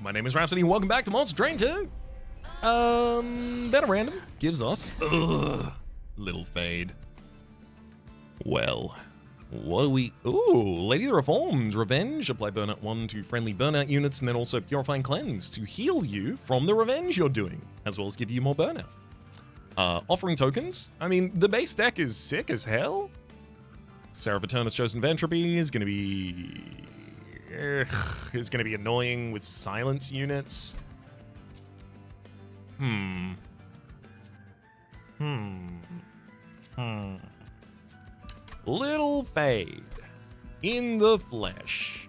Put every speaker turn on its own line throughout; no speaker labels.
My name is Rhapsody, and welcome back to Monster Train 2. Better Random gives us little fade. Well, what do we... Ooh, Lady of the Reformed, Revenge. Apply Burnout 1 to friendly Burnout units, and then also Purifying Cleanse to heal you from the revenge you're doing, as well as give you more Burnout. Offering tokens. I mean, the base deck is sick as hell. Seraph Eternus Chosen of Entropy is going to be... is going to be annoying with silence units. Little fade in the flesh.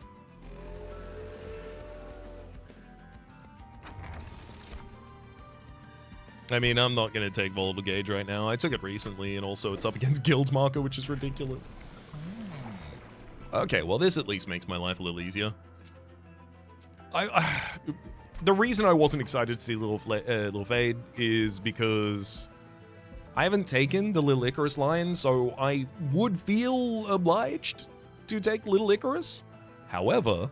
I mean, I'm not going to take Vulnerable Gauge right now. I took it recently, and also it's up against Guild Marker, which is ridiculous. Okay, well, this at least makes my life a little easier. The reason I wasn't excited to see Little Fade is because I haven't taken the Little Icarus line, so I would feel obliged to take Little Icarus. However,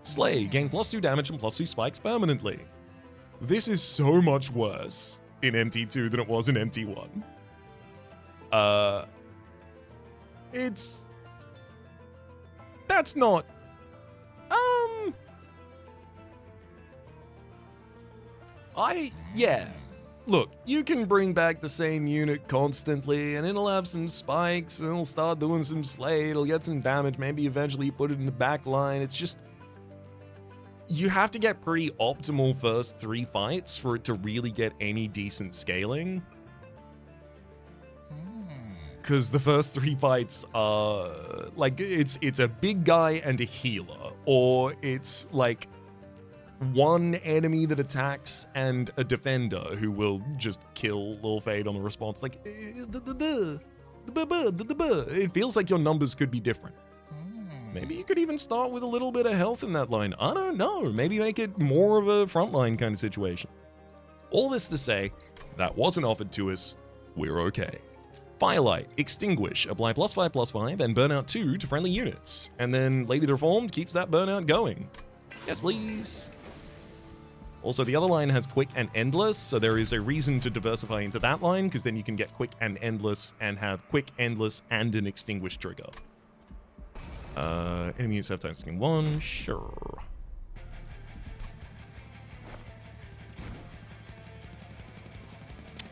Slay, gain +2 damage and +2 spikes permanently. This is so much worse in MT2 than it was in MT1. That's not... Yeah. Look, you can bring back the same unit constantly, and it'll have some spikes, and it'll start doing some slay, it'll get some damage, maybe eventually you put it in the back line. It's just... You have to get pretty optimal first 3 fights for it to really get any decent scaling. Because the first 3 fights are, like, it's a big guy and a healer, or it's, like, one enemy that attacks and a defender who will just kill Lil Fade on the response. Like, it feels like your numbers could be different. Maybe you could even start with a little bit of health in that line. I don't know. Maybe make it more of a frontline kind of situation. All this to say, that wasn't offered to us. We're okay. Firelight, Extinguish, apply +5/+5, and Burnout 2 to friendly units. And then Lady of the Reformed keeps that Burnout going. Yes, please. Also, the other line has Quick and Endless, so there is a reason to diversify into that line, because then you can get Quick and Endless and have Quick, Endless, and an Extinguish trigger. Enemies have time skin 1, sure.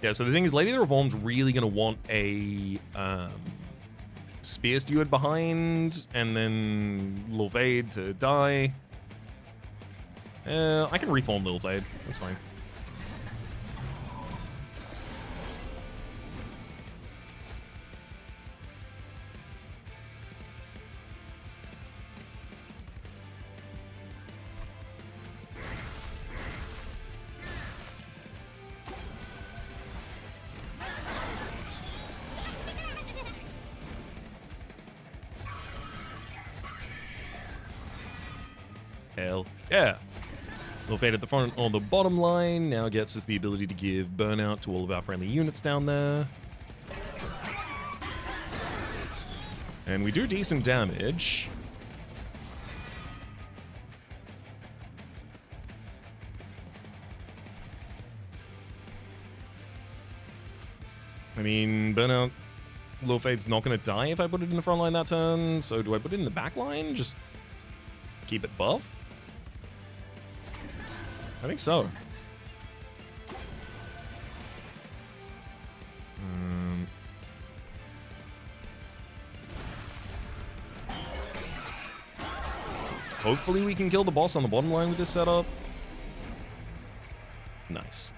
Yeah, so the thing is, Lady of the Reformed's really going to want a Spear Steward behind, and then Lil Fade to die. I can reform Lil Fade, that's fine. Hell yeah. Lil Fade at the front on the bottom line now gets us the ability to give Burnout to all of our friendly units down there. And we do decent damage. I mean, Burnout, Lil Fade's not going to die if I put it in the front line that turn, so do I put it in the back line? Just keep it buff? I think so. Hopefully we can kill the boss on the bottom line with this setup. Nice.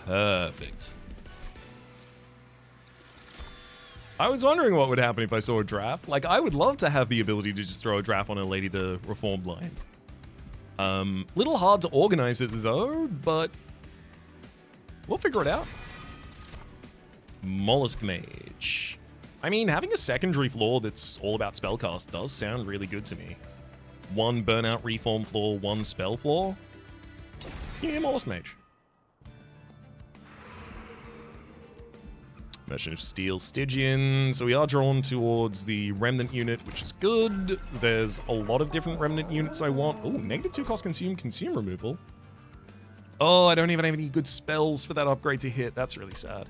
Perfect. I was wondering what would happen if I saw a draft. Like, I would love to have the ability to just throw a draft on a Lady the Reformed line. Little hard to organize it though, but we'll figure it out. Mollusk Mage. I mean, having a secondary floor that's all about spellcast does sound really good to me. 1 Burnout Reform floor, 1 spell floor. Yeah, Mollusk Mage. Merchant of Steel, Stygian. So we are drawn towards the Remnant unit, which is good. There's a lot of different Remnant units I want. Oh, -2 cost consume removal. Oh, I don't even have any good spells for that upgrade to hit. That's really sad.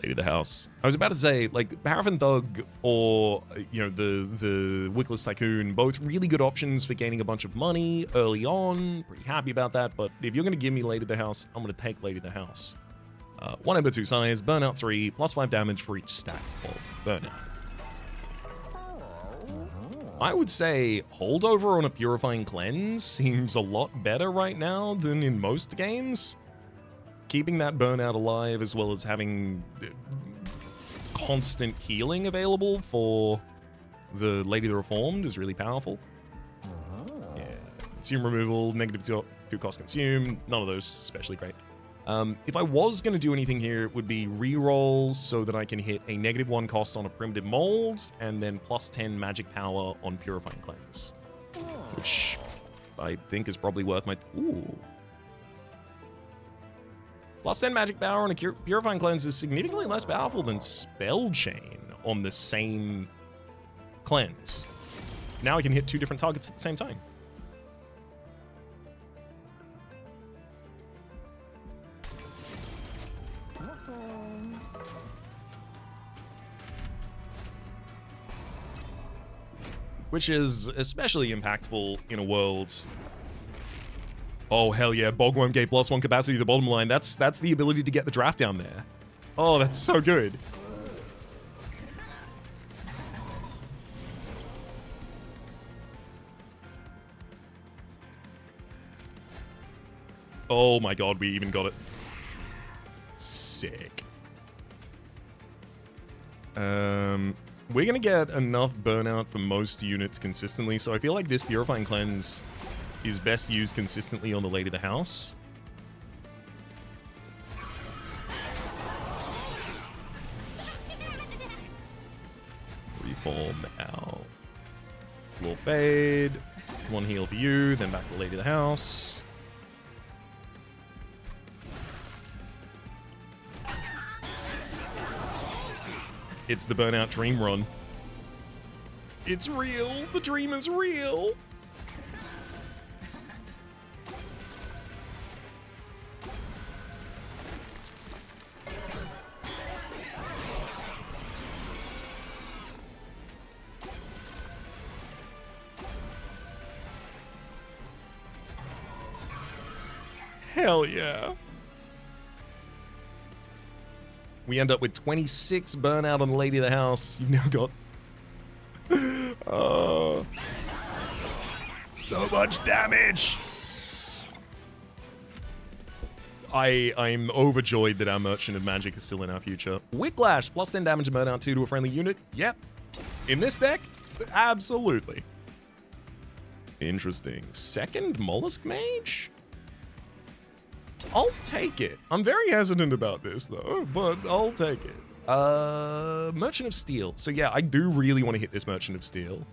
Lady of the House. I was about to say, like, Paraffin Thug or, you know, the Wickless Tycoon, both really good options for gaining a bunch of money early on. Pretty happy about that, but if you're going to give me Lady of the House, I'm going to take Lady of the House. 1 Ember, 2 size, Burnout 3, +5 damage for each stack of Burnout. I would say holdover on a Purifying Cleanse seems a lot better right now than in most games. Keeping that Burnout alive as well as having constant healing available for the Lady of the Reformed is really powerful. Yeah, consume removal, -2 cost consume, none of those especially great. If I was going to do anything here, it would be reroll so that I can hit a -1 cost on a Primitive Mold, and then +10 magic power on Purifying Cleanse. Which I think is probably worth my... Ooh. +10 magic power on a Purifying Cleanse is significantly less powerful than Spell Chain on the same cleanse. Now I can hit 2 different targets at the same time. Which is especially impactful in a world... Oh, hell yeah, Bogworm gave +1 capacity to the bottom line. That's the ability to get the draft down there. Oh, that's so good. Oh my god, we even got it. Sick. We're gonna get enough Burnout for most units consistently, so I feel like this Purifying Cleanse is best used consistently on the Lady of the House. Reform out. Floor Fade. 1 heal for you, then back to the Lady of the House. It's the Burnout Dream Run. It's real. The dream is real. Hell yeah. We end up with 26 Burnout on the Lady of the House. You've now got... so much damage! I'm overjoyed that our Merchant of Magic is still in our future. Whiplash, +10 damage and Burnout 2 to a friendly unit. Yep. In this deck? Absolutely. Interesting. Second Mollusk Mage? I'll take it. I'm very hesitant about this, though, but I'll take it. Merchant of Steel. So yeah, I do really want to hit this Merchant of Steel.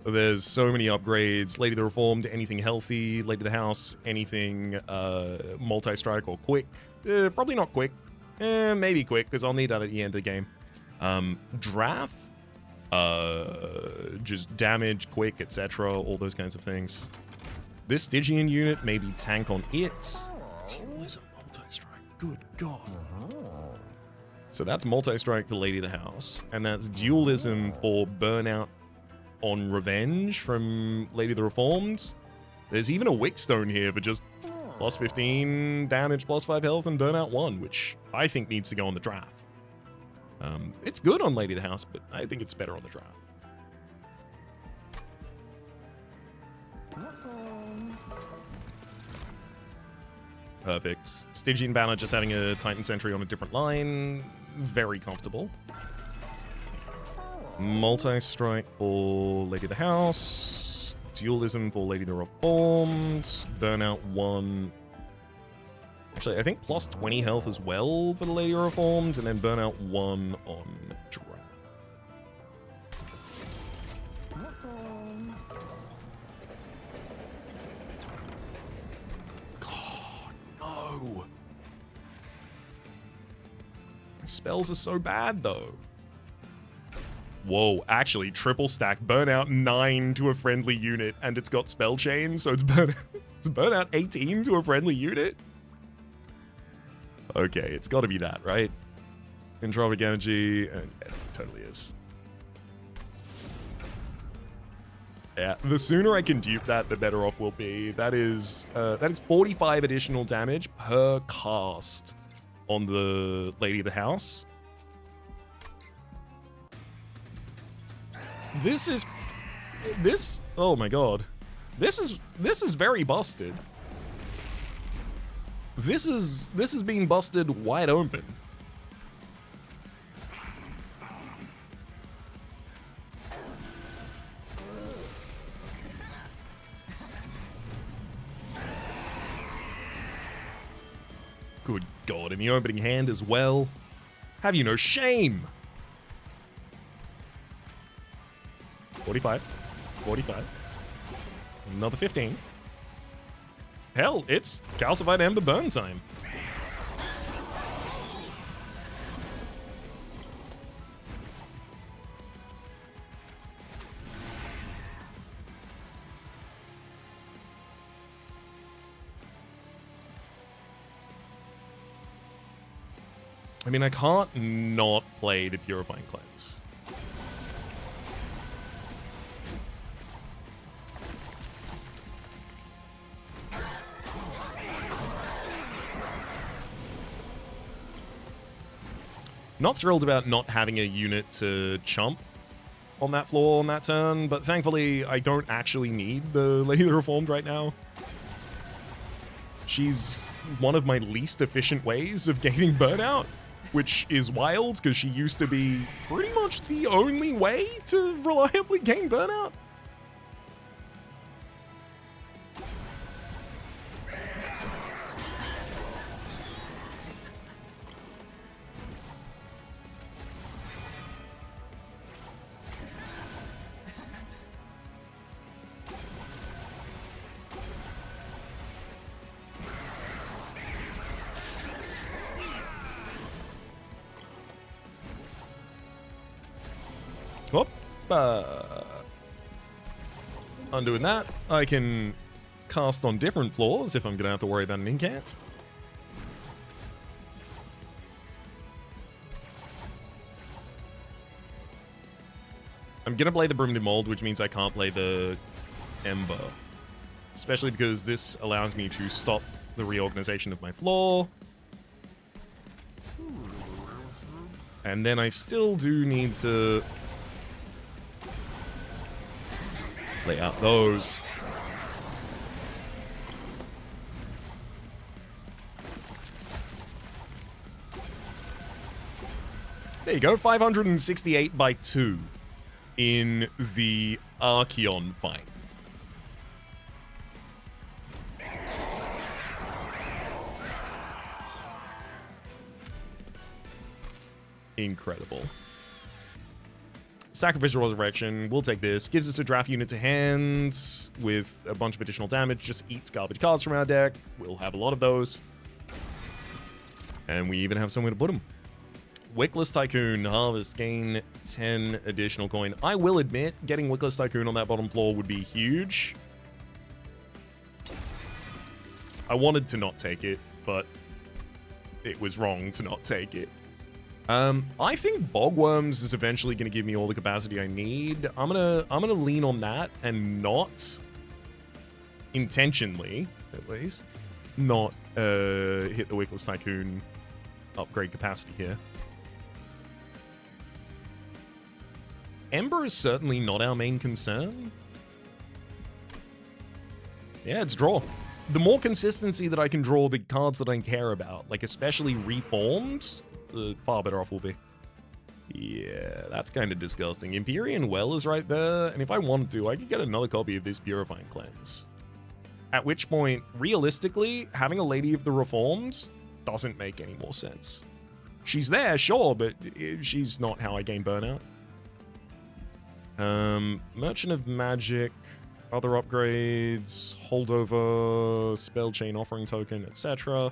There's so many upgrades. Lady of the Reformed, anything healthy. Lady of the House, anything multi-strike or quick. Probably not quick. Maybe quick, because I'll need that at the end of the game. Draft. Just damage, quick, etc. All those kinds of things. This Stygian unit, maybe tank on it. Dualism multi-strike. Good God. So that's multi-strike for Lady of the House. And that's dualism for Burnout on Revenge from Lady of the Reformed. There's even a Wickstone here for just +15 damage, +5 health, and Burnout 1, which I think needs to go on the draft. It's good on Lady of the House, but I think it's better on the draft. Perfect. Stygian Banner just having a Titan Sentry on a different line. Very comfortable. Multi-strike for Lady of the House. Dualism for Lady of the Reformed. Burnout 1. Actually, I think plus 20 health as well for the Lady Reformed, and then Burnout 1 on Draft. God, no. My spells are so bad, though. Whoa, actually, triple stack. Burnout 9 to a friendly unit, and it's got spell chain, so it's Burnout 18 to a friendly unit? Okay, it's got to be that, right? Entropic energy, and yeah, it totally is. Yeah, the sooner I can dupe that, the better off we'll be. That is 45 additional damage per cast on the Lady of the House. Oh my god. This is very busted. This is being busted wide open. Good god, in the opening hand as well. Have you no shame? 45. 45. Another 15. Hell, it's Calcified Ember burn time. I mean, I can't not play the Purifying Cleanse. Not thrilled about not having a unit to chump on that floor on that turn, but thankfully I don't actually need the Lady of the Reformed right now. She's one of my least efficient ways of gaining Burnout, which is wild because she used to be pretty much the only way to reliably gain Burnout. Whoop. Undoing that, I can cast on different floors if I'm going to have to worry about an incant. I'm going to play the Broomed Mold, which means I can't play the Ember. Especially because this allows me to stop the reorganization of my floor. And then I still do need to lay out those. There you go, 568 by 2 in the Archon fight. Incredible. Sacrificial Resurrection, we'll take this. Gives us a draft unit to hand with a bunch of additional damage. Just eats garbage cards from our deck. We'll have a lot of those. And we even have somewhere to put them. Wickless Tycoon, harvest, gain 10 additional coin. I will admit, getting Wickless Tycoon on that bottom floor would be huge. I wanted to not take it, but it was wrong to not take it. I think Bogworms is eventually going to give me all the capacity I need. I'm gonna lean on that and not intentionally, at least, not hit the Wickless Tycoon upgrade capacity here. Ember is certainly not our main concern. Yeah, it's draw. The more consistency that I can draw the cards that I care about, like especially Reformed, the far better off we'll be. Yeah, that's kind of disgusting. Empyrean Well is right there, and if I wanted to, I could get another copy of this Purifying Cleanse. At which point, realistically, having a Lady of the Reformed doesn't make any more sense. She's there, sure, but she's not how I gain Burnout. Merchant of Magic, other upgrades, holdover, spell chain offering token, etc.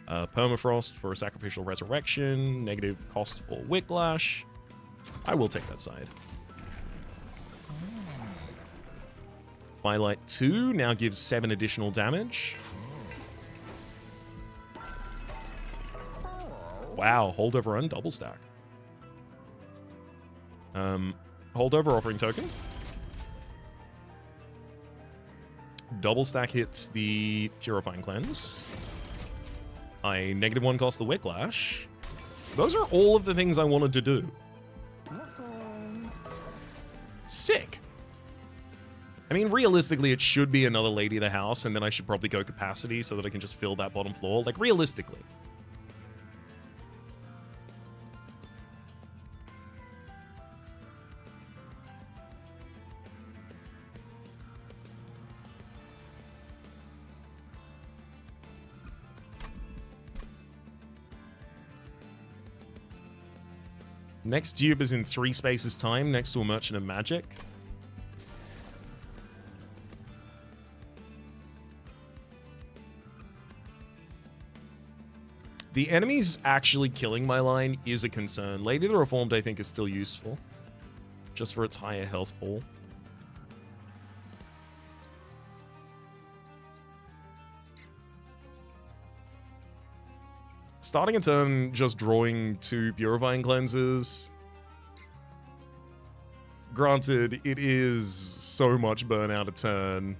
Permafrost for a sacrificial resurrection, negative cost for whiplash. I will take that side. Firelight 2 now gives 7 additional damage. Wow, holdover and double stack. Holdover offering token. Double stack hits the Purifying Cleanse. I -1 cost the Whiplash. Those are all of the things I wanted to do. Sick. I mean, realistically, it should be another Lady of the House, and then I should probably go capacity so that I can just fill that bottom floor. Like, realistically. Next dupe is in 3 spaces time next to a Merchant of Magic. The enemies actually killing my line is a concern. Lady of the Reformed, I think, is still useful. Just for its higher health pool. Starting a turn just drawing 2 Purifying Cleanses. Granted, it is so much Burnout a turn.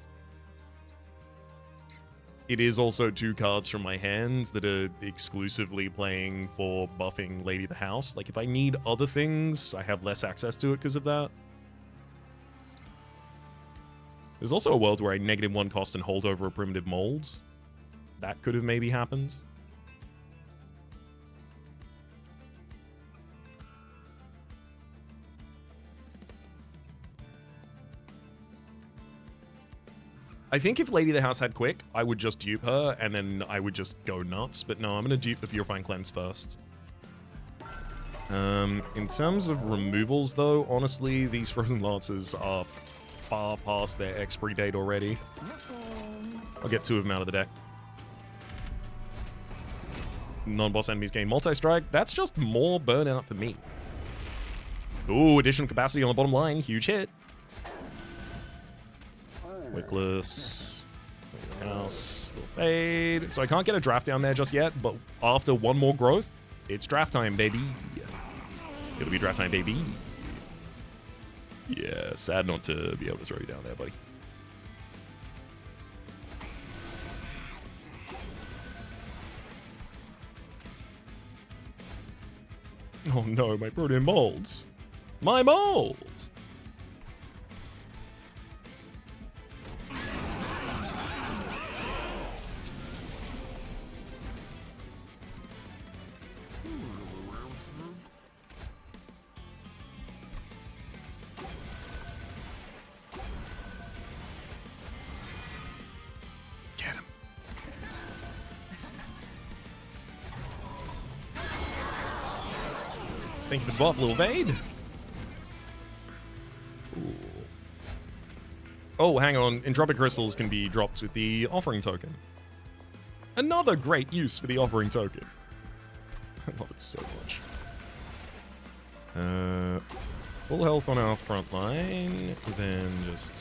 It is also 2 cards from my hand that are exclusively playing for buffing Lady of the House. Like, if I need other things, I have less access to it because of that. There's also a world where I -1 cost and hold over a Primitive Mold. That could have maybe happened. I think if Lady of the House had Quick, I would just dupe her, and then I would just go nuts. But no, I'm going to dupe the Purifying Cleanse first. In terms of removals, though, honestly, these Frozen Lances are far past their expiry date already. I'll get 2 of them out of the deck. Non-boss enemies gain multi-strike. That's just more Burnout for me. Ooh, additional capacity on the bottom line. Huge hit. Wickless, House, little fade. So I can't get a draft down there just yet, but after 1 more growth, it's draft time, baby. It'll be draft time, baby. Yeah, sad not to be able to throw you down there, buddy. Oh no, my Protean molds. My mold! Thank you for the buff, little Vade. Ooh. Oh, hang on. Entropic Crystals can be dropped with the Offering Token. Another great use for the Offering Token. I love it so much. Full health on our front line. Then just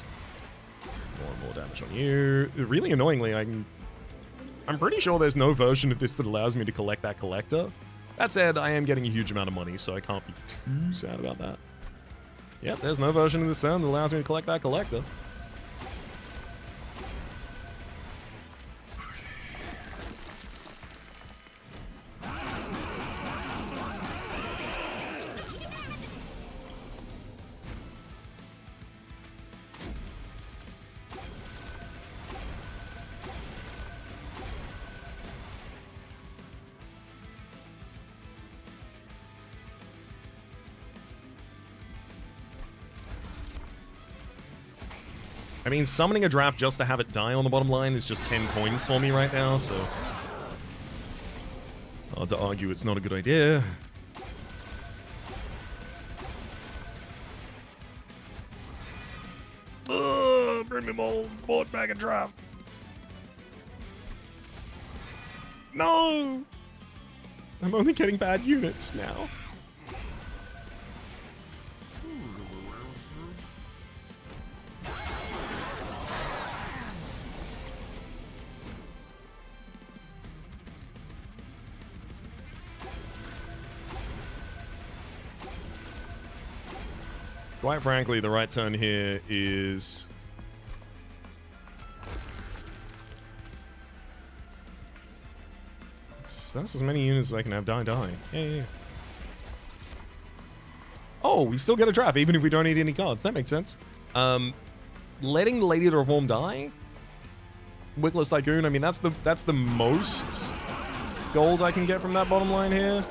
more and more damage on you. Really annoyingly, I'm pretty sure there's no version of this that allows me to collect that collector. That said, I am getting a huge amount of money, so I can't be too sad about that. Yep, there's no version of this turn that allows me to collect that collector. I mean, summoning a draft just to have it die on the bottom line is just 10 coins for me right now, so... hard to argue it's not a good idea. Bring me more board back and draft. No! I'm only getting bad units now. Quite frankly, the right turn here is... that's as many units as I can have die. Yeah. Oh, we still get a draft, even if we don't need any cards. That makes sense. Letting the Lady of the Reform die? Wickless Tycoon, I mean, that's the most gold I can get from that bottom line here.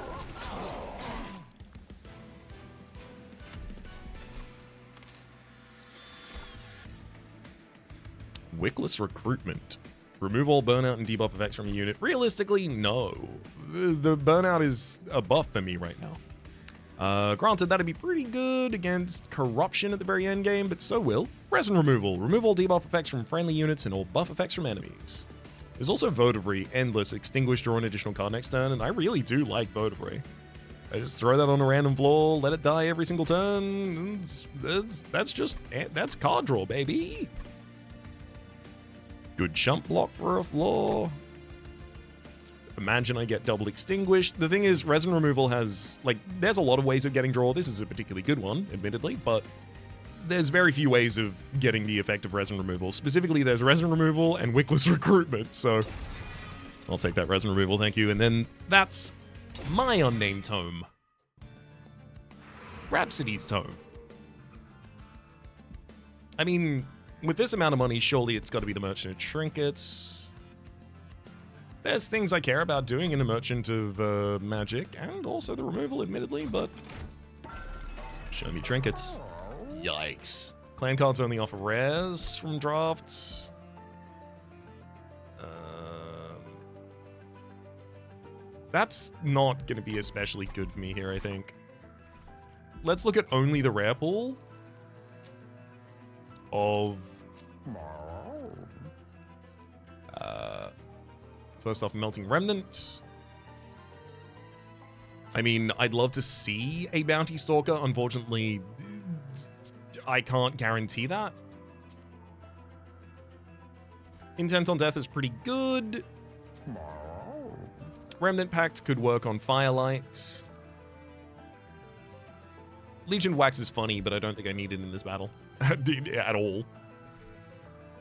Wickless Recruitment. Remove all burnout and debuff effects from a unit. Realistically, no. The burnout is a buff for me right now. Granted, that'd be pretty good against corruption at the very end game, but so will resin removal. Remove all debuff effects from friendly units and all buff effects from enemies. There's also Votivary, Endless, Extinguish, draw an additional card next turn, and I really do like Votivary. I just throw that on a random floor, let it die every single turn. That's card draw, baby. Good jump block for a floor. Imagine I get double extinguished. The thing is, resin removal has, like, there's a lot of ways of getting draw. This is a particularly good one, admittedly, but there's very few ways of getting the effect of resin removal. Specifically, there's resin removal and Wickless Recruitment, so I'll take that resin removal, thank you. And then that's my unnamed tome. Rhapsody's tome. I mean, with this amount of money, surely it's got to be the Merchant of Trinkets. There's things I care about doing in a Merchant of Magic, and also the removal, admittedly, but show me trinkets. Yikes. Clan cards only offer rares from drafts. That's not going to be especially good for me here, I think. Let's look at only the rare pool of... first off, Melting Remnant. I mean, I'd love to see a Bounty Stalker. Unfortunately, I can't guarantee that. Intent on Death is pretty good. Remnant Pact could work on Firelight. Legion Wax is funny, but I don't think I need it in this battle. At all.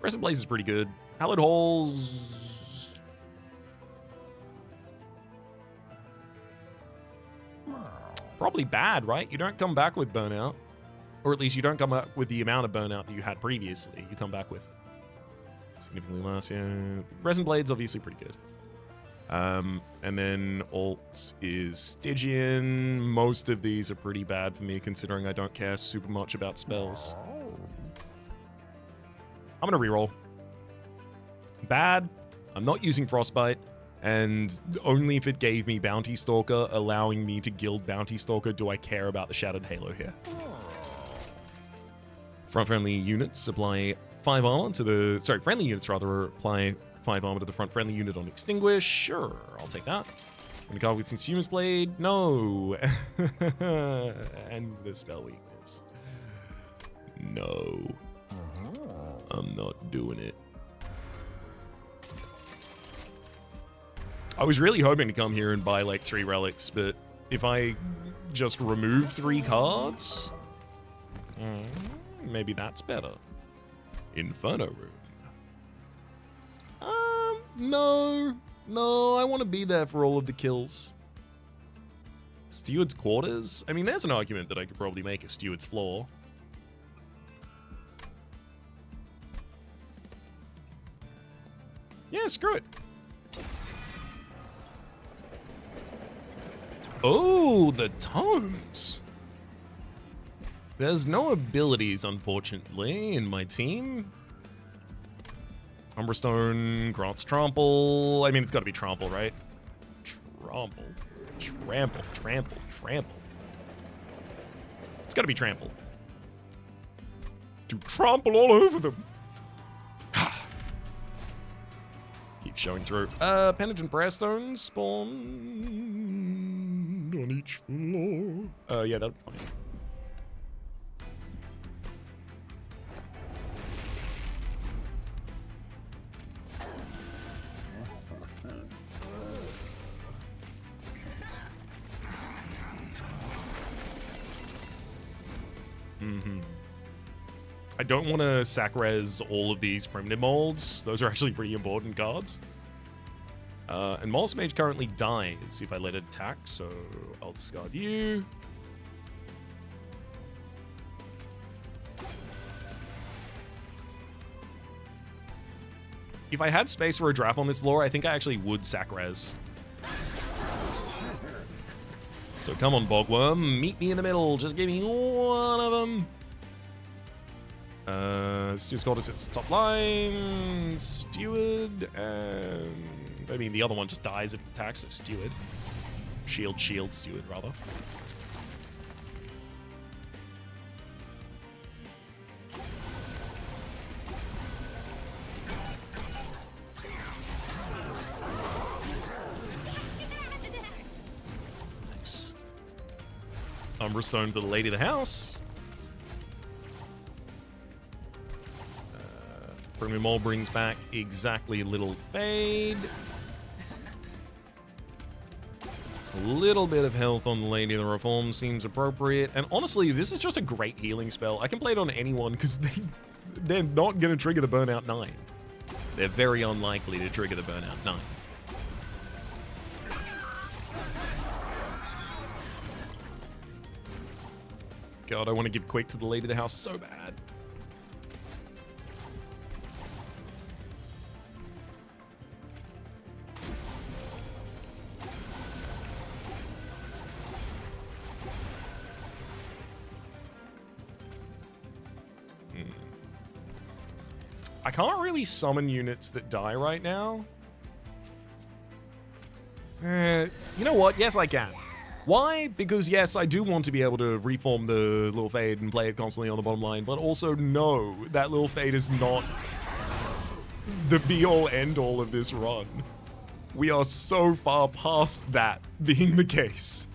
Crescent Blaze is pretty good. Hallowed Halls... probably bad, right? You don't come back with Burnout. Or at least you don't come back with the amount of Burnout that you had previously. You come back with significantly less, yeah. Resin Blade's obviously pretty good. And then alt is Stygian. Most of these are pretty bad for me, considering I don't care super much about spells. I'm gonna reroll. Bad. I'm not using Frostbite, and only if it gave me Bounty Stalker, allowing me to guild Bounty Stalker, do I care about the Shattered Halo here. Front-friendly units apply 5 armor to the... sorry, friendly units rather apply 5 armor to the front friendly unit on Extinguish. Sure, I'll take that. When a card with Consumer's Blade, no. And the spell weakness. No. I'm not doing it. I was really hoping to come here and buy like 3 relics, but if I just remove 3 cards, maybe that's better. Inferno Room. No, I want to be there for all of the kills. Steward's Quarters? I mean, there's an argument that I could probably make a Steward's Floor. Yeah, screw it. Oh, the tomes. There's no abilities, unfortunately, in my team. Umberstone grants trample. I mean, it's got to be trample, right? Trample. Trample. Trample. Trample. It's got to be trample. To trample all over them. Keep showing through. Penitent Brarestones spawn on each floor. Yeah, that'll be fine. I don't want to sack-res all of these primitive molds. Those are actually pretty important cards. And Mollusk Mage currently dies if I let it attack, so I'll discard you. If I had space for a draft on this floor, I think I actually would sack-res. So come on, Bogworm, meet me in the middle. Just give me one of them. Stu's Goddess sits top line. Steward, and I mean the other one just dies if it attacks, so Steward. Shield, Steward, rather. Nice. Umberstone for the lady of the house. Primitive Mole brings back exactly Little Fade. A little bit of health on the Lady of the Reform seems appropriate. And honestly, this is just a great healing spell. I can play it on anyone because they're not going to trigger the Burnout 9. They're very unlikely to trigger the Burnout 9. God, I want to give quick to the Lady of the House so bad. I can't really summon units that die right now. You know what? Yes, I can. Why? Because yes, I do want to be able to reform the Little Fade and play it constantly on the bottom line, but also no, that Little Fade is not the be-all end-all of this run. We are so far past that being the case.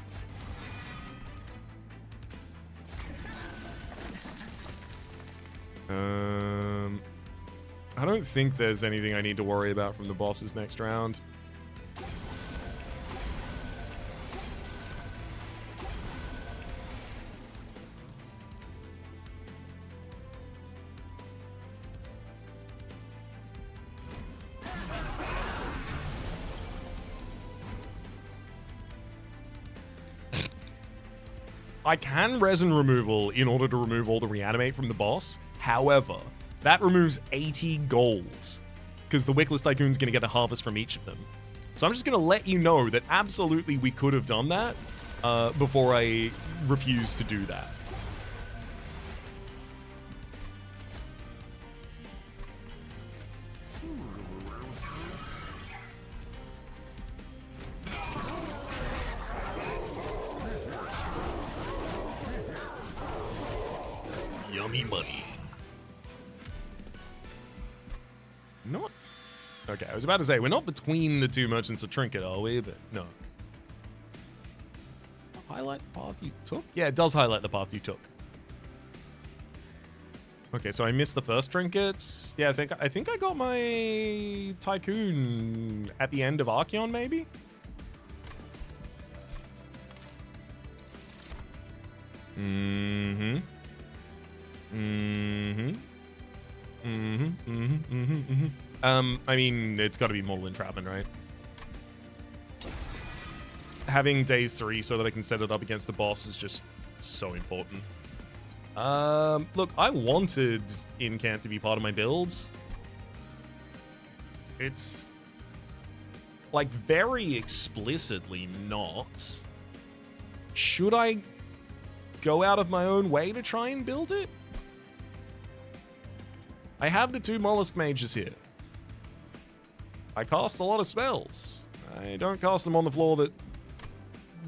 I don't think there's anything I need to worry about from the bosses next round. I can resin removal in order to remove all the reanimate from the boss. However, that removes 80 gold because the Wickless Tycoon's going to get a harvest from each of them. So I'm just going to let you know that absolutely we could have done that before I refuse to do that. Yummy money. Not... Okay, I was about to say, we're not between the two merchants of Trinket, are we? But no. Does it highlight the path you took? Yeah, it does highlight the path you took. Okay, so I missed the first trinkets. Yeah, I think I got my Tycoon at the end of Archon, maybe? Mm-hmm. I mean, it's got to be Mortal Entrapment, right? Having days 3 so that I can set it up against the boss is just so important. Look, I wanted Incant to be part of my builds. It's like very explicitly not. Should I go out of my own way to try and build it? I have the 2 Mollusk Mages here. I cast a lot of spells. I don't cast them on the floor that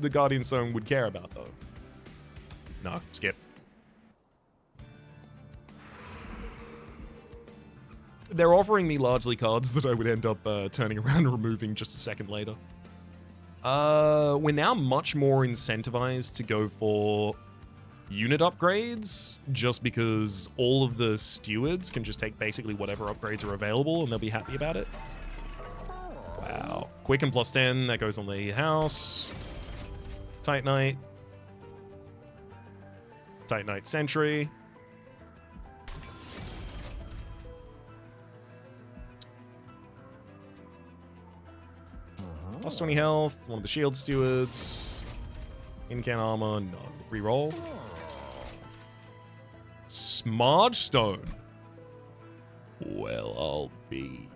the Guardian Stone would care about, though. No, skip. They're offering me largely cards that I would end up turning around and removing just a second later. We're now much more incentivized to go for unit upgrades, just because all of the stewards can just take basically whatever upgrades are available and they'll be happy about it. Wow. Quicken plus 10, that goes on the house. Tight Knight. Tight Knight Sentry. Plus 20 health, one of the shield stewards. Incan armor, no. Reroll. Smudge Stone. Well, I'll be.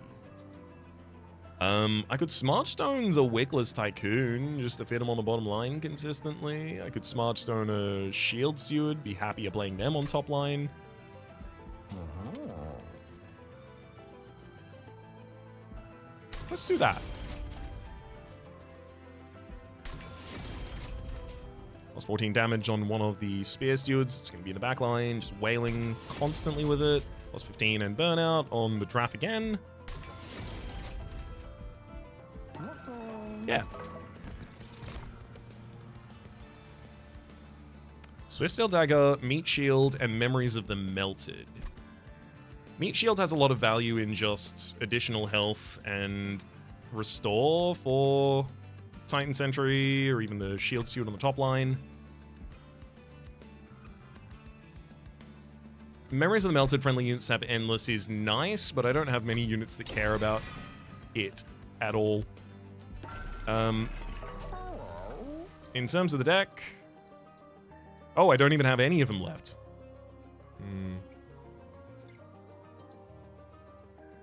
I could Smudge Stone the Wickless Tycoon just to fit him on the bottom line consistently. I could Smudge Stone a Shield Steward, be happier playing them on top line. Let's do that. Plus 14 damage on one of the Spear Stewards. It's going to be in the back line, just wailing constantly with it. Plus 15 and Burnout on the draft again. Yeah. Swiftsail Dagger, Meat Shield, and Memories of the Melted. Meat Shield has a lot of value in just additional health and restore for Titan Sentry, or even the Shield Steward on the top line. Memories of the Melted friendly units have Endless is nice, but I don't have many units that care about it at all. In terms of the deck... Oh, I don't even have any of them left.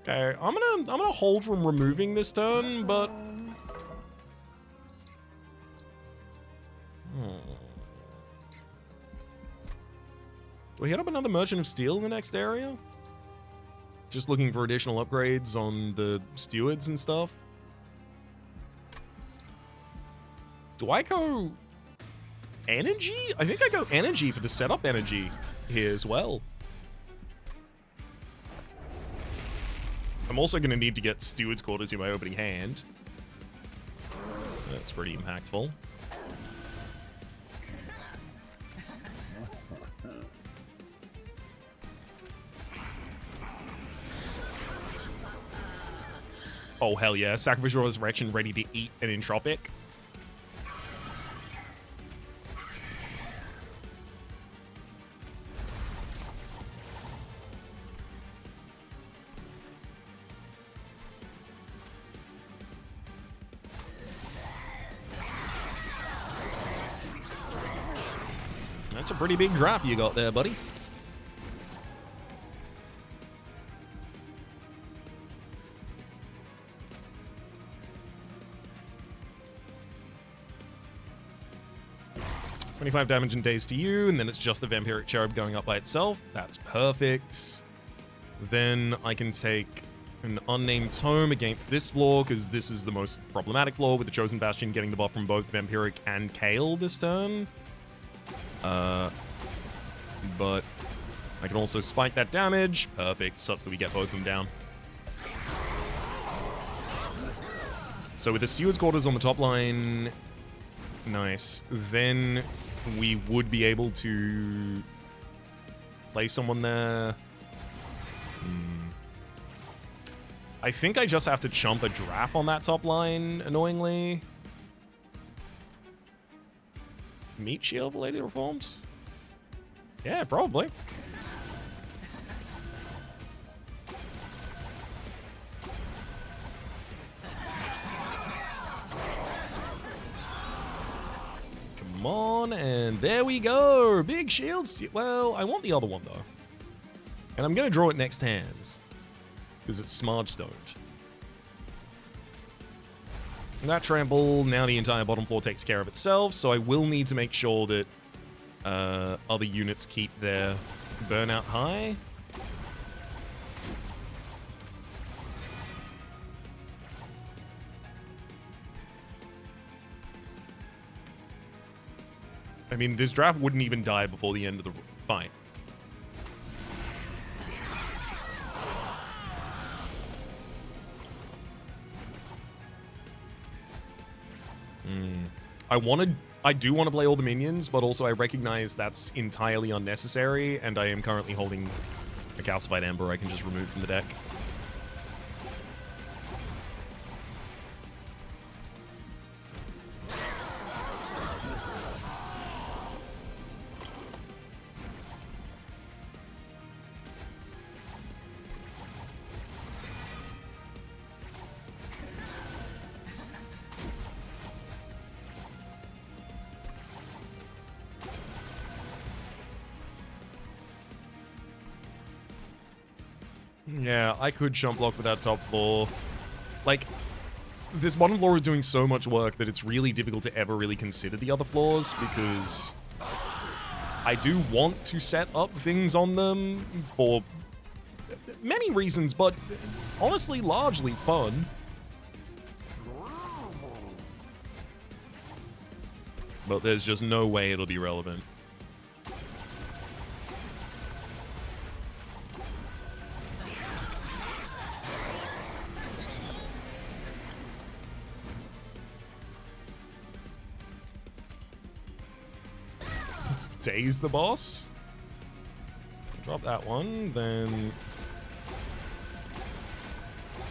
Okay, I'm gonna hold from removing this turn, but... Do we hit up another Merchant of Steel in the next area? Just looking for additional upgrades on the stewards and stuff. Do I go energy? I think I go energy for the setup energy here as well. I'm also going to need to get Steward's Quarters in my opening hand. That's pretty impactful. Oh, hell yeah. Sacrificial Resurrection ready to eat an Entropic. That's a pretty big drop you got there, buddy. $25 damage and days to you, and then it's just the Vampiric Cherub going up by itself. That's perfect. Then I can take an Unnamed Tome against this floor, because this is the most problematic floor, with the Chosen Bastion getting the buff from both Vampiric and Kale this turn. But I can also spike that damage. Perfect, such that we get both of them down. So with the Steward's Quarters on the top line, nice. Then we would be able to play someone there. I think I just have to chump a Draft on that top line, annoyingly. Meat Shield, Lady Reforms? Yeah, probably. Come on, and there we go. Big shields. Well, I want the other one, though. And I'm going to draw it next hands, because it's Smudge Stoned. And that trample, now the entire bottom floor takes care of itself, so I will need to make sure that other units keep their burnout high. I mean, this draft wouldn't even die before the end of the fight. I do want to play all the minions, but also I recognize that's entirely unnecessary, and I am currently holding a calcified ember I can just remove from the deck. Yeah, I could jump block with that top floor. Like, this bottom floor is doing so much work that it's really difficult to ever really consider the other floors, because I do want to set up things on them for many reasons, but honestly, largely fun. But there's just no way it'll be relevant. Daze the boss. Drop that one, then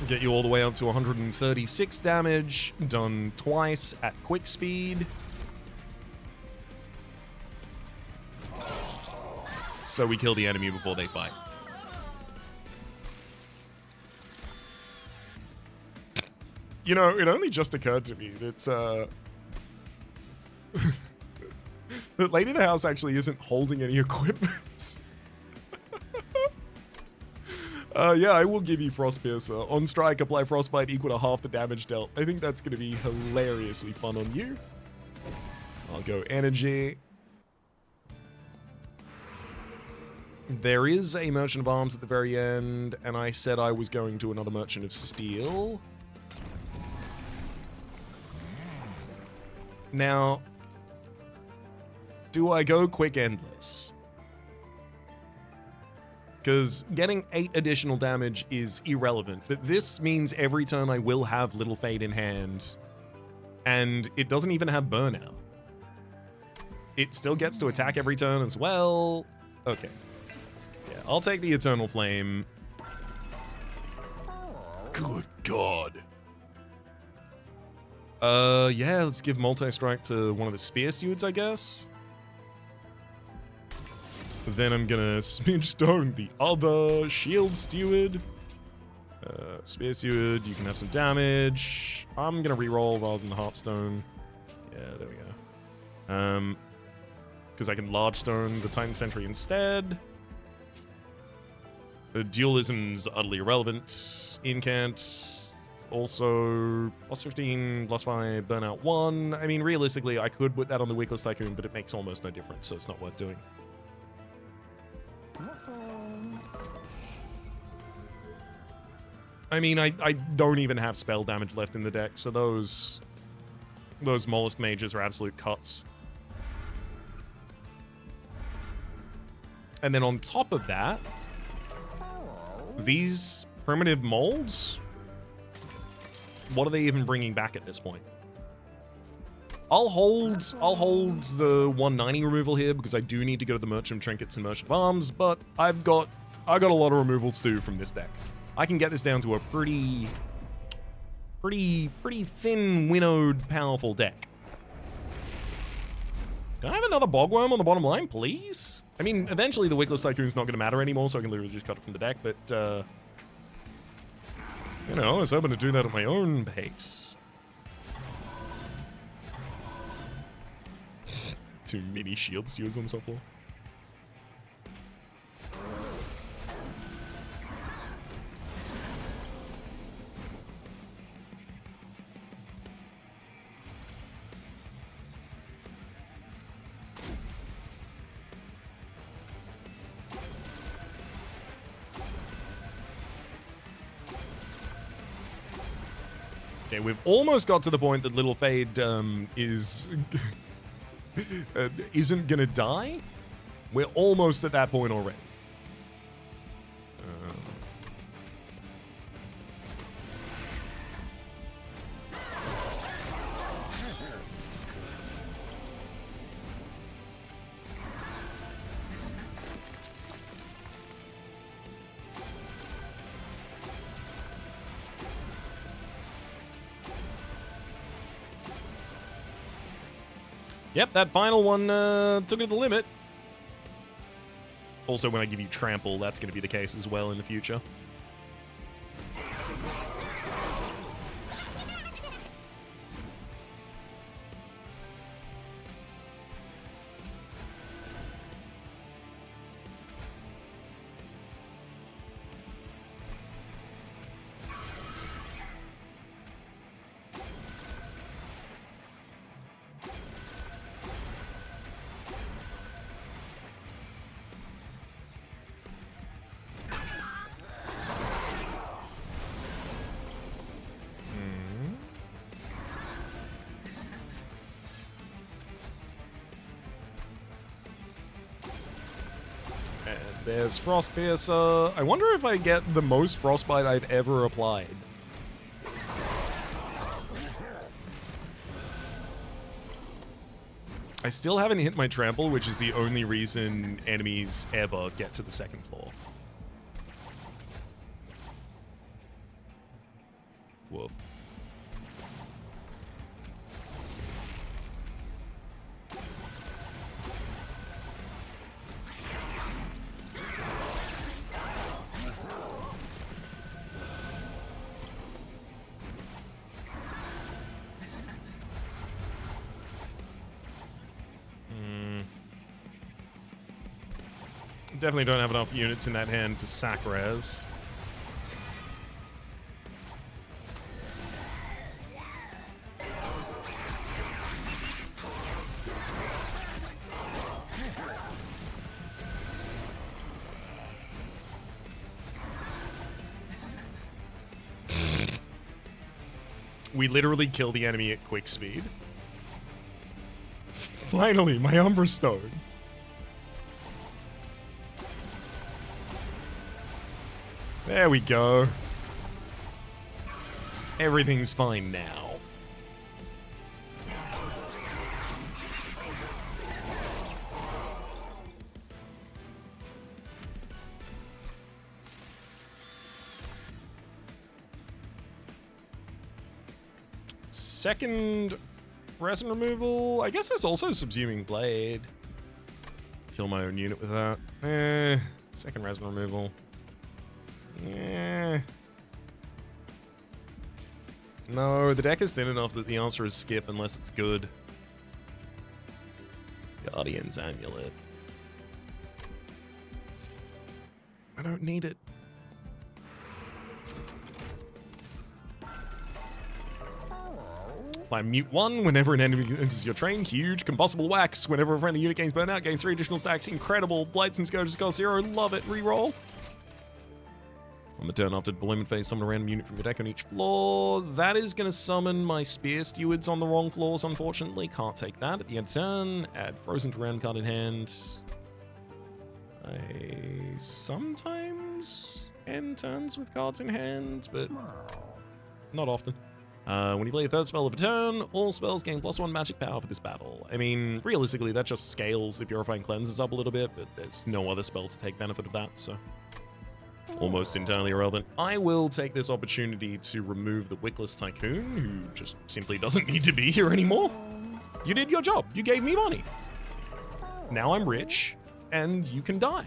get you all the way up to 136 damage, done twice at quick speed. So we kill the enemy before they fight. You know, it only just occurred to me that that Lady of the House actually isn't holding any equipment. Yeah, I will give you Frostpiercer. On strike, apply Frostbite equal to half the damage dealt. I think that's going to be hilariously fun on you. I'll go Energy. There is a Merchant of Arms at the very end, and I said I was going to another Merchant of Steel. Now, do I go Quick Endless? Because getting 8 additional damage is irrelevant, but this means every turn I will have Little Fade in hand, and it doesn't even have Burnout. It still gets to attack every turn as well. Okay. Yeah, I'll take the Eternal Flame. Good God. Yeah, let's give Multi-Strike to one of the Spear Stewards, I guess. Then I'm gonna Smidge Stone the other Shield Steward. Spear Steward, you can have some damage. I'm gonna reroll rather than the Heartstone. Yeah, there we go. Because I can Large Stone the Titan Sentry instead. The Dualism's utterly irrelevant. Incant. Also, plus 15, plus 5, Burnout 1. I mean, realistically, I could put that on the Weakless Tycoon, but it makes almost no difference, so it's not worth doing. I mean, I don't even have spell damage left in the deck, so those Mollusk Mages are absolute cuts. And then on top of that, these primitive molds, what are they even bringing back at this point? I'll hold the 190 removal here because I do need to go to the Merchant of Trinkets and Merchant of Arms, but I got a lot of removals too from this deck. I can get this down to a pretty thin, winnowed, powerful deck. Can I have another Bogworm on the bottom line, please? I mean, eventually the Weakless Tycoon's not going to matter anymore, so I can literally just cut it from the deck, but, you know, I was hoping to do that at my own pace. 2 mini Shield Stewards on the top floor. Okay, we've almost got to the point that Little Fade is isn't gonna die, we're almost at that point already. Yep, that final one took it to the limit. Also, when I give you trample, that's going to be the case as well in the future. There's Frost Piercer. I wonder if I get the most Frostbite I've ever applied. I still haven't hit my trample, which is the only reason enemies ever get to the second floor. Woof. Definitely don't have enough units in that hand to sack res. We literally kill the enemy at quick speed. Finally, my Umbra Stone. There we go. Everything's fine now. Second resin removal. I guess there's also Subsuming Blade. Kill my own unit with that. Second resin removal. Yeah. No, the deck is thin enough that the answer is skip unless it's good. Guardian's Amulet. I don't need it. Apply Mute 1 whenever an enemy enters your train. Huge. Combustible Wax whenever a friendly unit gains Burnout. Gains 3 additional stacks. Incredible. Blights and Scourges cost 0. Love it. Reroll. On the turn after deployment phase, summon a random unit from your deck on each floor. That is going to summon my Spear Stewards on the wrong floors, unfortunately. Can't take that. At the end of turn, add Frozen to random card in hand. I sometimes end turns with cards in hand, but not often. When you play a third spell of a turn, all spells gain +1 magic power for this battle. I mean, realistically, that just scales the Purifying Cleanses up a little bit, but there's no other spell to take benefit of that, so almost entirely irrelevant. I will take this opportunity to remove the Wickless Tycoon, who just simply doesn't need to be here anymore. You did your job. You gave me money. Now I'm rich, and you can die.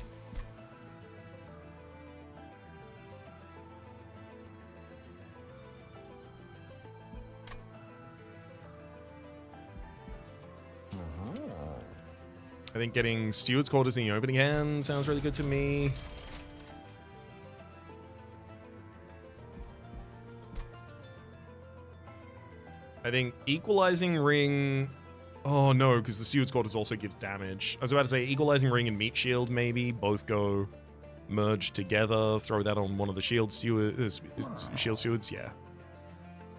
I think getting Steward's Quarters in the opening hand sounds really good to me. I think Equalizing Ring... Oh, no, because the Steward's Quarters also gives damage. I was about to say Equalizing Ring and Meat Shield, maybe. Both go merge together. Throw that on one of the Shield Stewards. Yeah.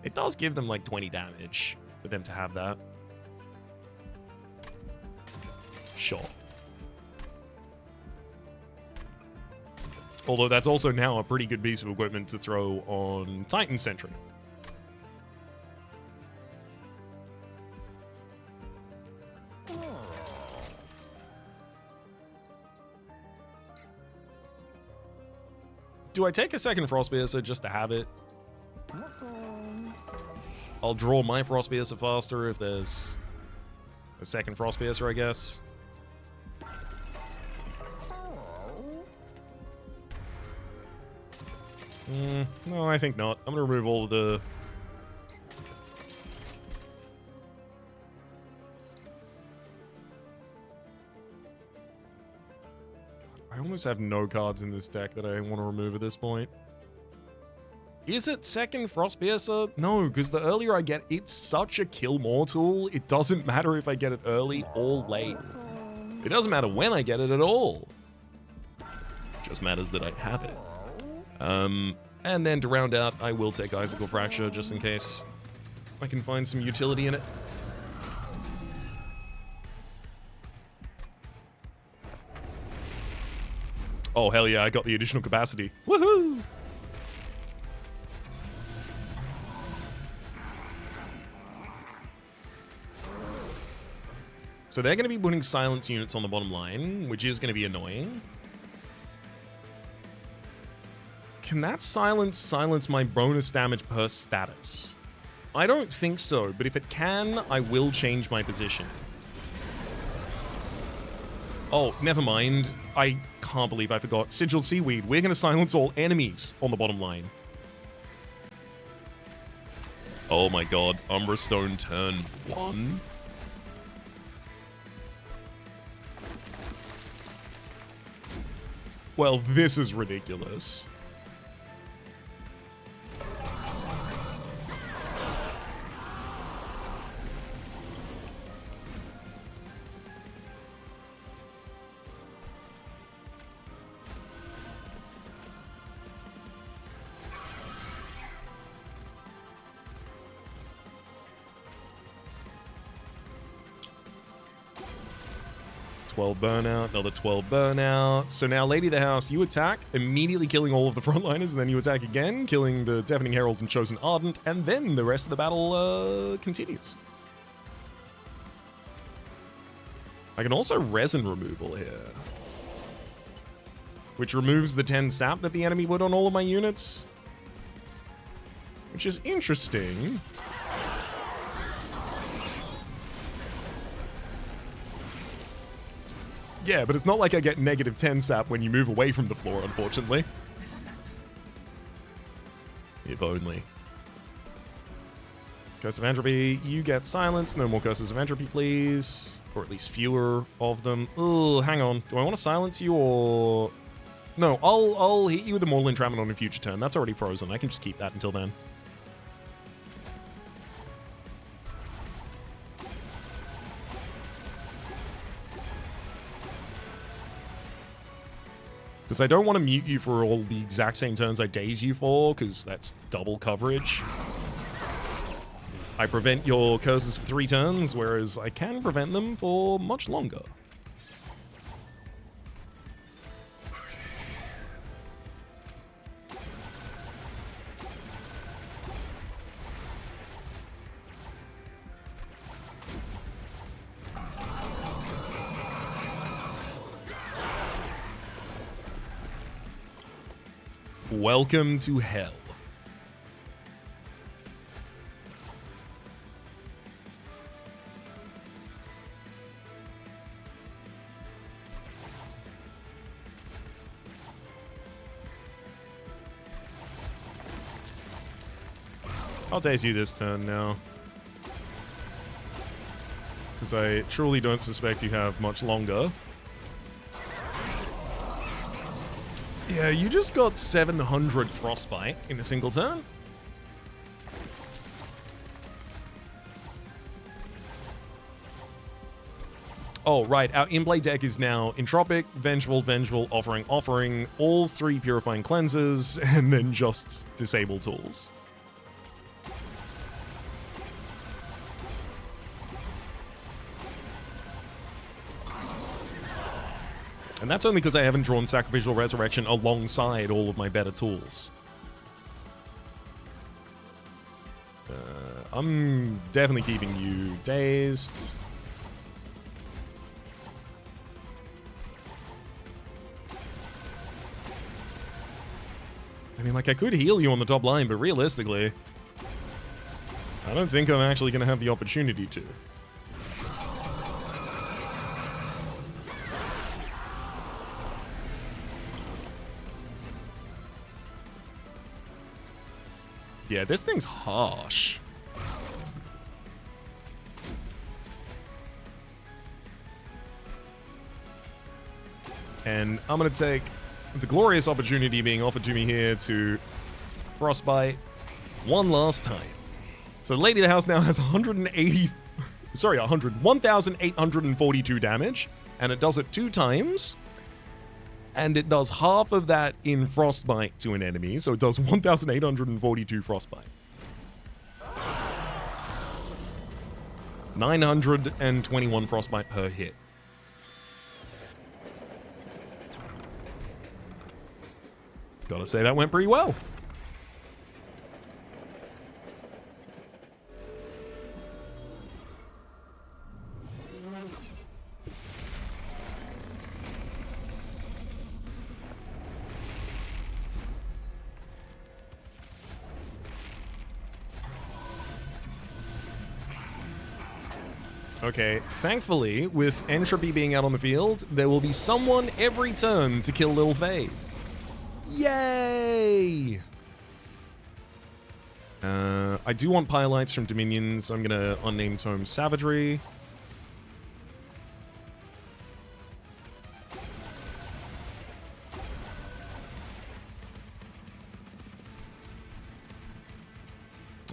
It does give them like 20 damage for them to have that. Sure. Although that's also now a pretty good piece of equipment to throw on Titan Sentry. Do I take a second Frostpiercer just to have it? I'll draw my Frostpiercer faster if there's a second Frostpiercer, I guess. No, I think not. I'm going to remove all of the... I almost have no cards in this deck that I want to remove at this point. Is it second Frostpiercer? No, because the earlier I get, it's such a kill more tool. It doesn't matter if I get it early or late. It doesn't matter when I get it at all. It just matters that I have it. And then to round out, I will take Icicle Fracture just in case I can find some utility in it. Oh, hell yeah, I got the additional capacity. Woohoo! So they're going to be putting silence units on the bottom line, which is going to be annoying. Can that silence my bonus damage per status? I don't think so, but if it can, I will change my position. Oh, never mind. I can't believe I forgot. Sigil Seaweed. We're going to silence all enemies on the bottom line. Oh my god. Umbra Stone turn 1. Well, this is ridiculous. Burnout, another 12 burnout. So now, Lady of the House, you attack, immediately killing all of the frontliners, and then you attack again, killing the Deafening Herald and Chosen Ardent, and then the rest of the battle continues. I can also resin removal here, which removes the 10 sap that the enemy put on all of my units, which is interesting. Yeah, but it's not like I get negative 10 sap when you move away from the floor, unfortunately. If only. Curse of Entropy, you get silence. No more Curses of Entropy, please. Or at least fewer of them. Ugh, hang on. Do I want to silence you or... No, I'll hit you with the Mortal Entrapment on a future turn. That's already frozen. I can just keep that until then. Because I don't want to mute you for all the exact same turns I daze you for, because that's double coverage. I prevent your curses for 3 turns, whereas I can prevent them for much longer. Welcome to hell. I'll daze you this turn now, because I truly don't suspect you have much longer. Yeah, you just got 700 Frostbite in a single turn. Oh, right. Our in-play deck is now Entropic, Vengeful, Vengeful, Offering, Offering, all 3 Purifying Cleansers, and then just Disable Tools. And that's only because I haven't drawn Sacrificial Resurrection alongside all of my better tools. I'm definitely keeping you dazed. I mean, like, I could heal you on the top line, but realistically, I don't think I'm actually going to have the opportunity to. Yeah, this thing's harsh. And I'm going to take the glorious opportunity being offered to me here to Frostbite one last time. So the Lady of the House now has 1,842 damage, and it does it 2 times. And it does half of that in Frostbite to an enemy, so it does 1,842 Frostbite. 921 Frostbite per hit. Gotta say, that went pretty well. Okay, thankfully, with Entropy being out on the field, there will be someone every turn to kill Lil Faye. Yay! I do want Pylites from Dominions. I'm gonna Unnamed Tome Savagery.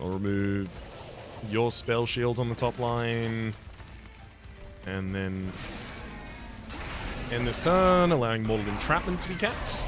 I'll remove your spell shield on the top line. And then end this turn, allowing Mortal Entrapment to be kept.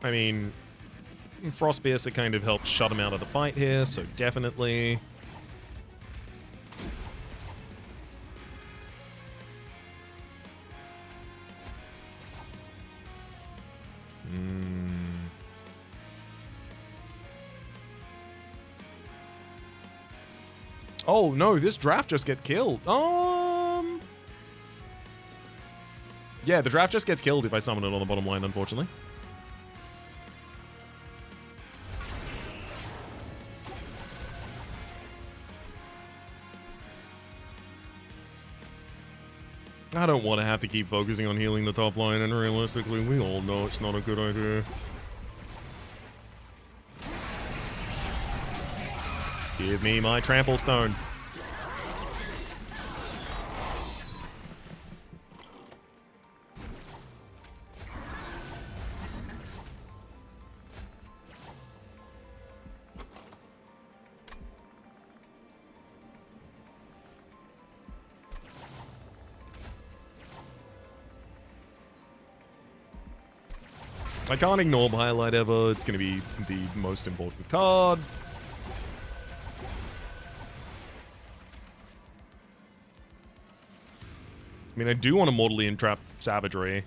I mean, Frostpiercer kind of helped shut him out of the fight here, so definitely. Oh, no, this draft just gets killed. Yeah, the draft just gets killed if I summon it on the bottom line, unfortunately. I don't want to have to keep focusing on healing the top line, and realistically, we all know it's not a good idea. Give me my Trample Stone. I can't ignore Highlight ever. It's going to be the most important card. I mean, I do want to Mortally Entrap Savagery.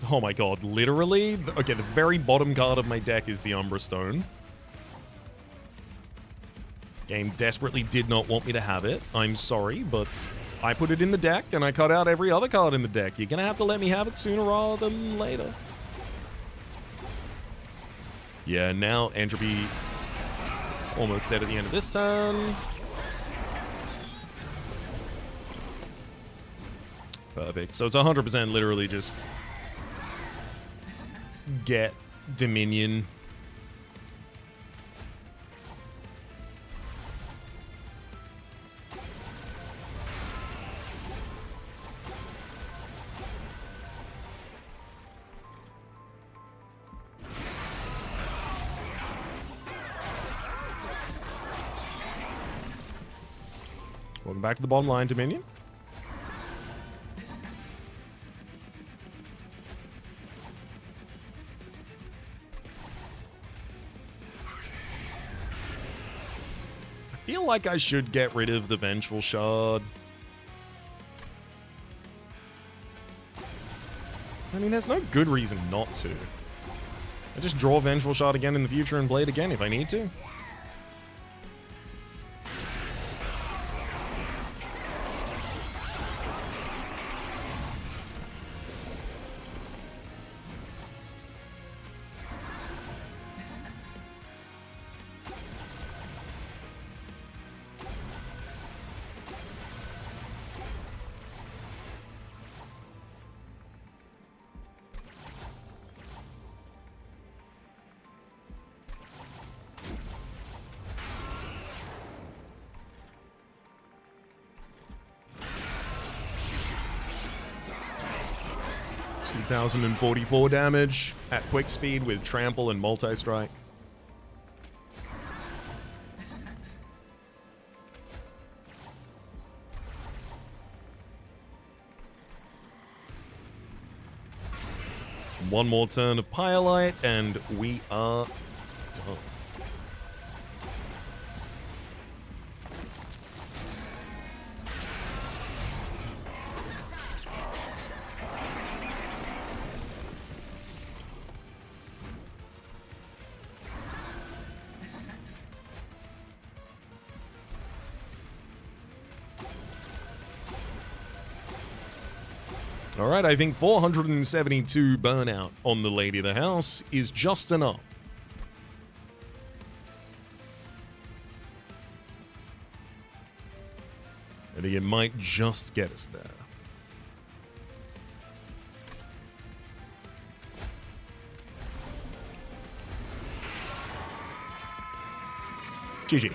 Oh my god, literally? Okay, the very bottom card of my deck is the Umbra Stone. Game desperately did not want me to have it. I'm sorry, but I put it in the deck and I cut out every other card in the deck. You're gonna have to let me have it sooner rather than later. Yeah, now Entropy is almost dead at the end of this turn. Perfect. So it's 100% literally just get Dominion. Welcome back to the bottom line, Dominion. I feel like I should get rid of the Vengeful Shard. I mean, there's no good reason not to. I just draw Vengeful Shard again in the future and play it again if I need to. $2,044 damage at quick speed with trample and multi-strike. One more turn of Pyrelite and we are done. All right, I think 472 Burnout on the Lady of the House is just enough. I think it might just get us there. GG.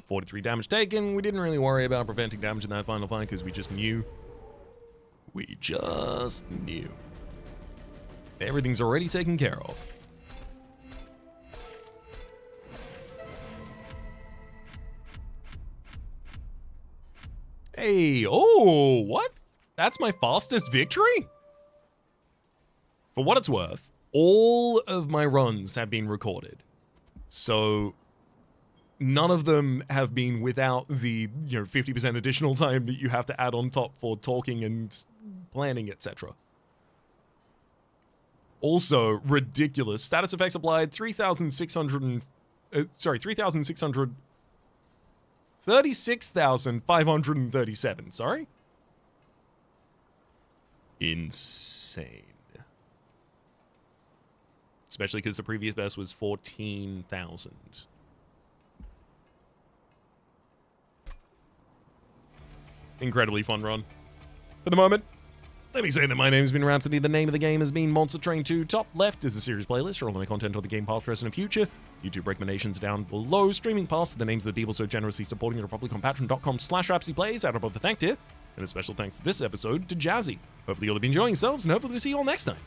43 damage taken. We didn't really worry about preventing damage in that final fight because we just knew. We just knew. Everything's already taken care of. Hey, oh, what? That's my fastest victory? For what it's worth, all of my runs have been recorded. So none of them have been without the 50% additional time that you have to add on top for talking and planning, etc. Also, ridiculous. Status effects applied 36,537, sorry? Insane. Especially because the previous best was 14,000. Incredibly fun run. For the moment, let me say that my name has been Rhapsody. The name of the game has been Monster Train 2. Top left is a series playlist for all of my content on the game past, present, and future. YouTube recommendations down below. Streaming past the names of the people so generously supporting the Republic on patreon.com/RhapsodyPlays out above the thank tier. And a special thanks this episode to Jazzy. Hopefully you'll have been enjoying yourselves, and hopefully we'll see you all next time.